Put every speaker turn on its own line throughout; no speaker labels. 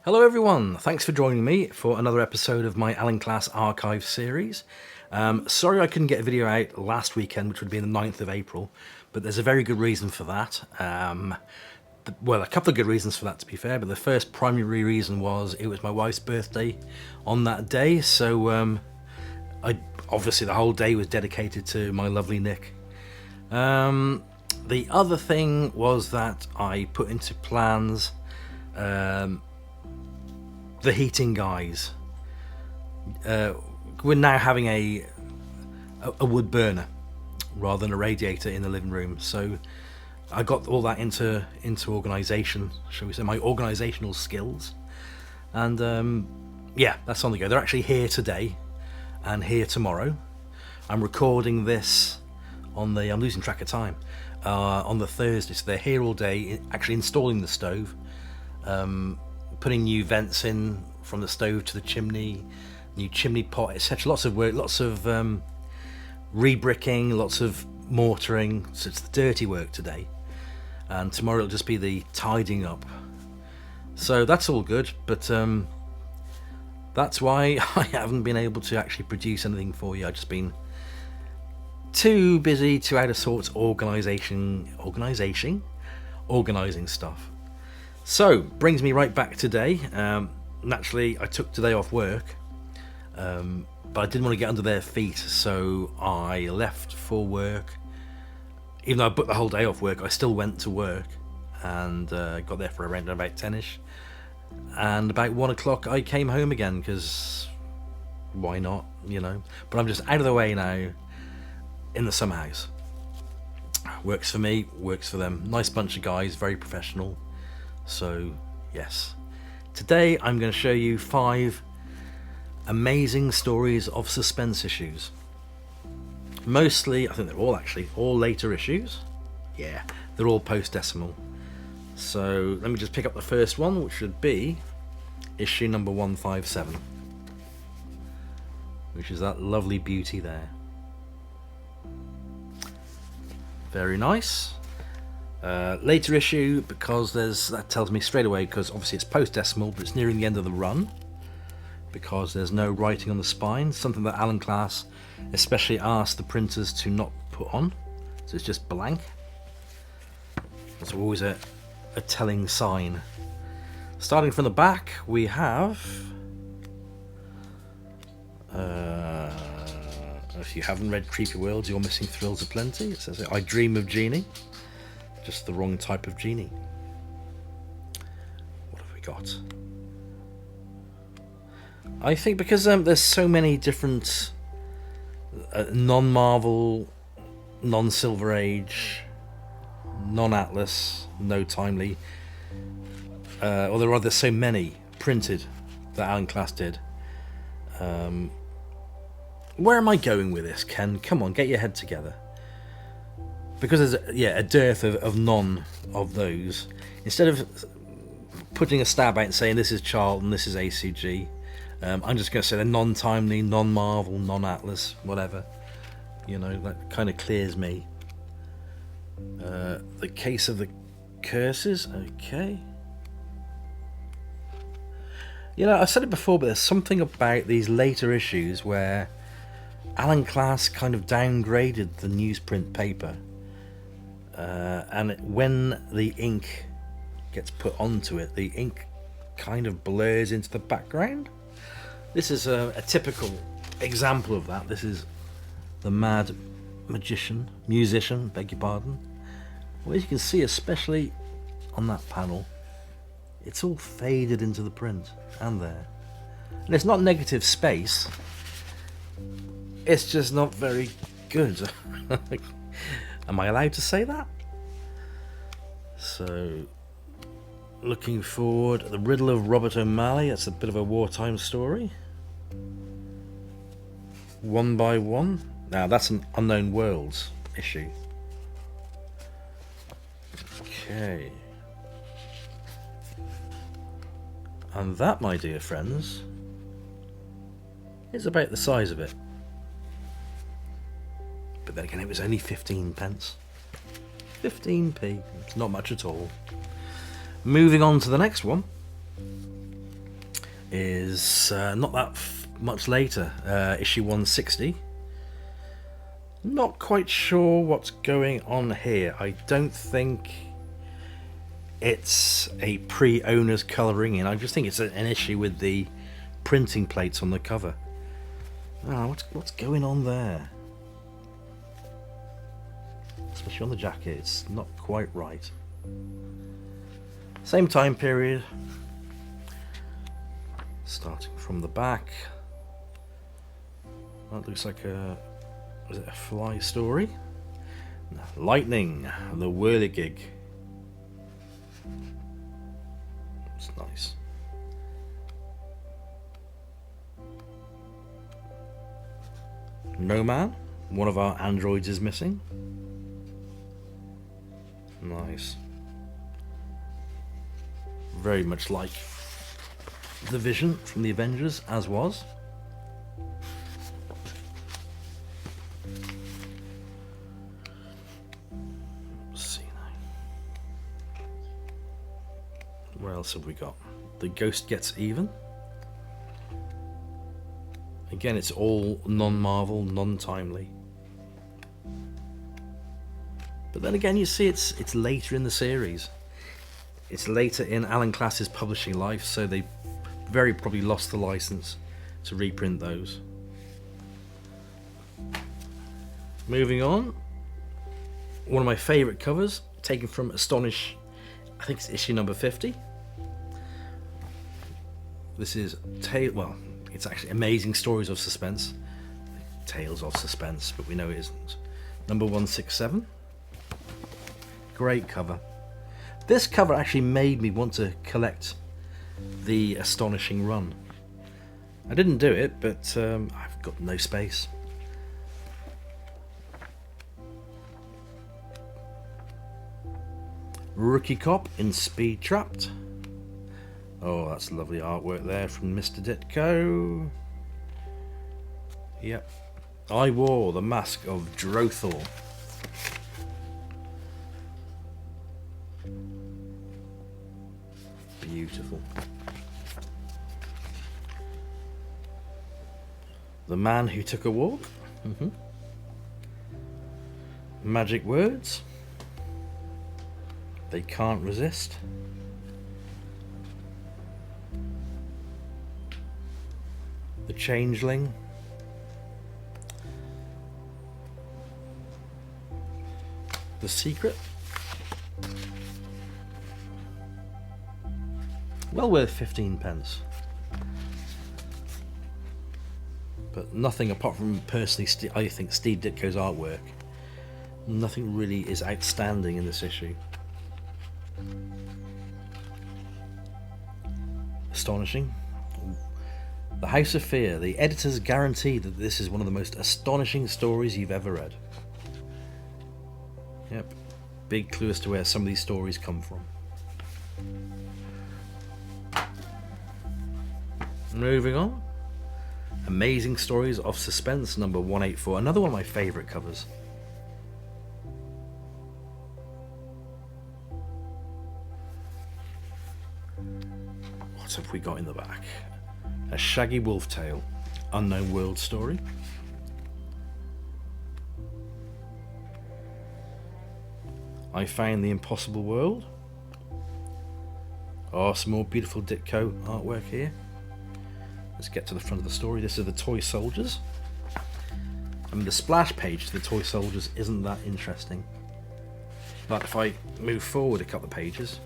Hello everyone, thanks for joining me for another episode of my Alan Class Archive series. Sorry I couldn't get a video out last weekend, which would be the 9th of April, but there's a very good reason for that. Well, a couple of good reasons for that, to be fair, but the first primary reason was it was my wife's birthday on that day, so obviously the whole day was dedicated to my lovely Nick. The other thing was that I put into plans the heating guys. We're now having a wood burner rather than a radiator in the living room, so I got all that into organisation, shall we say, my organisational skills, and yeah, that's on the go. They're actually here today and here tomorrow. I'm recording this on the, I'm losing track of time, on the Thursday, so they're here all day, actually installing the stove, putting new vents in from the stove to the chimney, new chimney pot, etc. Lots of work, lots of rebricking, lots of mortaring. So it's the dirty work today, and tomorrow it'll just be the tidying up. So that's all good, but that's why I haven't been able to actually produce anything for you. I've just been too busy, too out of sorts, organising stuff. So, brings me right back today. Naturally, I took today off work, but I didn't want to get under their feet, so I left for work. Even though I booked the whole day off work, I still went to work and got there for around about 10ish. And about 1 o'clock, I came home again, because why not, you know? But I'm just out of the way now in the summer house. Works for me, works for them. Nice bunch of guys, very professional. So, yes. Today I'm going to show you 5 amazing stories of suspense issues. Mostly, I think they're all later issues. Yeah, they're all post-decimal. So, let me just pick up the first one, which should be issue number 157. Which is that lovely beauty there. Very nice. Later issue, because that tells me straight away, because obviously it's post-decimal, but it's nearing the end of the run, because there's no writing on the spine, something that Alan Class especially asked the printers to not put on, so it's just blank. That's always a telling sign. Starting from the back, we have if you haven't read Creepy Worlds, you're missing thrills aplenty. It says, I dream of Jeannie. Just the wrong type of genie. What have we got? I think because there's so many different non-Marvel, non-Silver Age, non-Atlas, no Timely, or there are so many printed that Alan Class did. Where am I going with this, Ken? Come on, get your head together. Because there's a dearth of none of those, instead of putting a stab out and saying this is Charlton, this is ACG, I'm just going to say they're non-timely, non-Marvel, non-Atlas, whatever. You know, that kind of clears me. The Case of the Curses, okay. You know, I've said it before, but there's something about these later issues where Alan Class kind of downgraded the newsprint paper. And when the ink gets put onto it, the ink kind of blurs into the background. This is a typical example of that. This is the Mad Musician, beg your pardon. Well, as you can see, especially on that panel, it's all faded into the print, and there. And it's not negative space, it's just not very good. Am I allowed to say that? So, looking forward, The Riddle of Robert O'Malley. That's a bit of a wartime story. One by One. Now, that's an Unknown Worlds issue. Okay. And that, my dear friends, is about the size of it. But then again, it was only 15 pence. 15p, it's not much at all. Moving on to the next one. is not that much later, issue 160. Not quite sure what's going on here. I don't think it's a pre-owner's colouring in. I just think it's an issue with the printing plates on the cover. What's going on there? Especially on the jacket, it's not quite right. Same time period. Starting from the back. That looks like was it a Fly story? No, Lightning, the Whirligig. It's nice. No Man, one of our androids is missing. Nice. Very much like the Vision from the Avengers, as was. Let's see now. Where else have we got? The Ghost Gets Even. Again, it's all non-Marvel, non-timely. But then again, you see it's later in the series. It's later in Alan Class's publishing life, so they very probably lost the license to reprint those. Moving on, one of my favourite covers, taken from Astonish, I think it's issue number 50. This is it's actually Amazing Stories of Suspense. Tales of Suspense, but we know it isn't. Number 167. Great cover. This cover actually made me want to collect the Astonishing run. I didn't do it, but I've got no space. Rookie Cop in Speed Trapped. Oh, that's lovely artwork there from Mr. Ditko. Yep. I Wore the Mask of Drothor. Beautiful. The Man Who Took a Walk. Magic Words. They Can't Resist. The Changeling. The Secret. Well worth 15 pence. But nothing apart from personally, I think Steve Ditko's artwork, nothing really is outstanding in this issue. Astonishing. The House of Fear. The editors guarantee that this is one of the most astonishing stories you've ever read. Yep. Big clue as to where some of these stories come from. Moving on. Amazing Stories of Suspense, number 184. Another one of my favourite covers. What have we got in the back? A Shaggy Wolf Tale, Unknown World story. I Found the Impossible World. Oh, some more beautiful Ditko artwork here. Let's get to the front of the story. This is the Toy Soldiers. I mean, the splash page to the Toy Soldiers isn't that interesting. But if I move forward a couple of pages,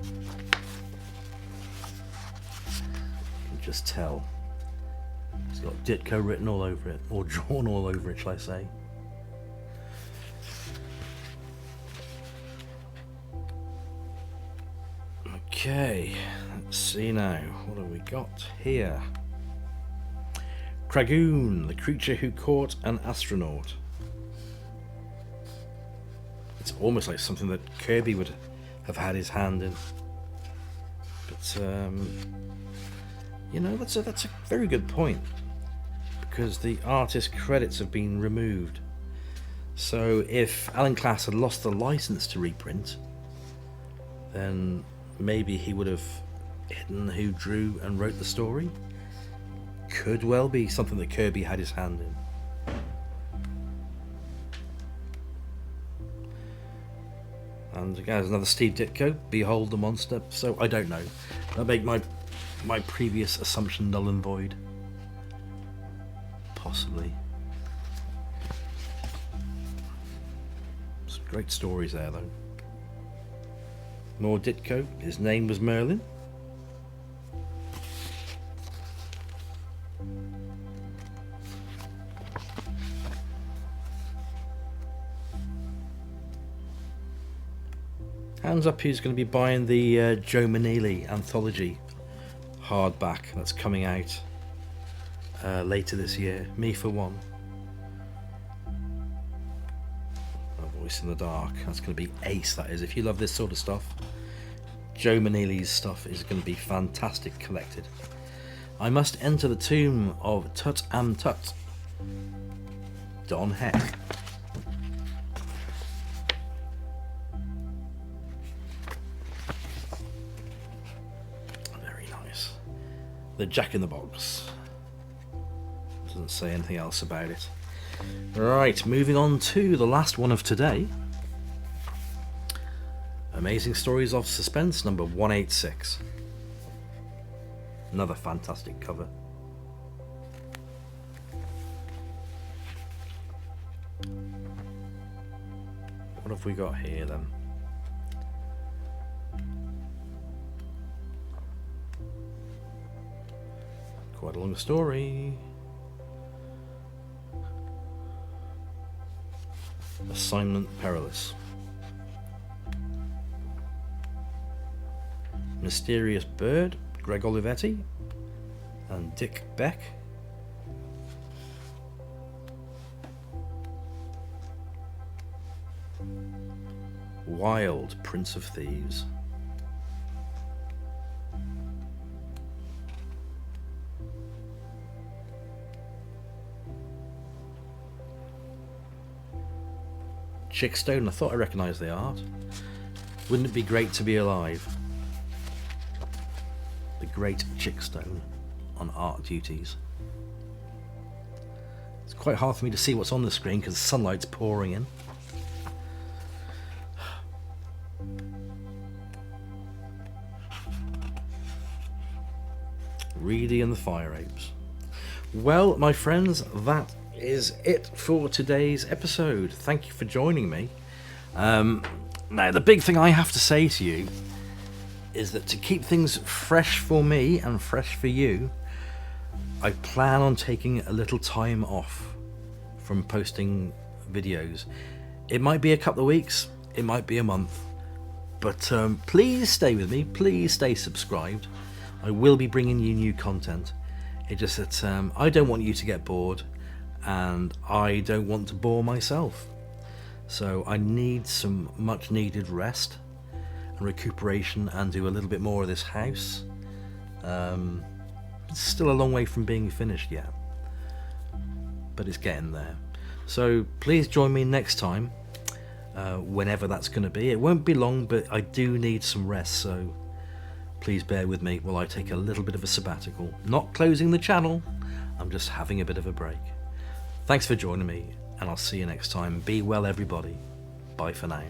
you can just tell. It's got Ditko written all over it, or drawn all over it, shall I say. Okay, let's see now. What have we got here? Kragoon, the creature who caught an astronaut. It's almost like something that Kirby would have had his hand in. But you know, that's a very good point, because the artist credits have been removed. So if Alan Class had lost the license to reprint, then maybe he would have hidden who drew and wrote the story. Could well be something that Kirby had his hand in. And again, there's another Steve Ditko, Behold the Monster. So I don't know. That make my previous assumption null and void. Possibly. Some great stories there though. More Ditko. His name was Merlin. Hands up who's going to be buying the Joe Maneely anthology hardback that's coming out later this year. Me for one. A Voice in the Dark. That's going to be ace, that is. If you love this sort of stuff, Joe Maneely's stuff is going to be fantastic collected. I must enter the tomb of Tut Am Tut. Don Heck. The Jack in the Box. Doesn't say anything else about it. Right, moving on to the last one of today. Amazing Stories of Suspense, number 186. Another fantastic cover. What have we got here then? Quite a long story. Assignment Perilous. Mysterious Bird, Greg Olivetti and Dick Beck. Wild, Prince of Thieves. Chickstone, I thought I recognised the art. Wouldn't it be great to be alive? The great Chickstone on art duties. It's quite hard for me to see what's on the screen because the sunlight's pouring in. Reedy and the Fire Apes. Well, my friends, that is it for today's episode. Thank you for joining me. Now, the big thing I have to say to you is that to keep things fresh for me and fresh for you, I plan on taking a little time off from posting videos. It might be a couple of weeks, it might be a month, but please stay with me, please stay subscribed. I will be bringing you new content. It's just that I don't want you to get bored, and I don't want to bore myself. So I need some much needed rest and recuperation and do a little bit more of this house. It's still a long way from being finished yet, but it's getting there. So please join me next time, whenever that's going to be. It won't be long, but I do need some rest, so please bear with me while I take a little bit of a sabbatical. Not closing the channel, I'm just having a bit of a break. Thanks for joining me, and I'll see you next time. Be well, everybody. Bye for now.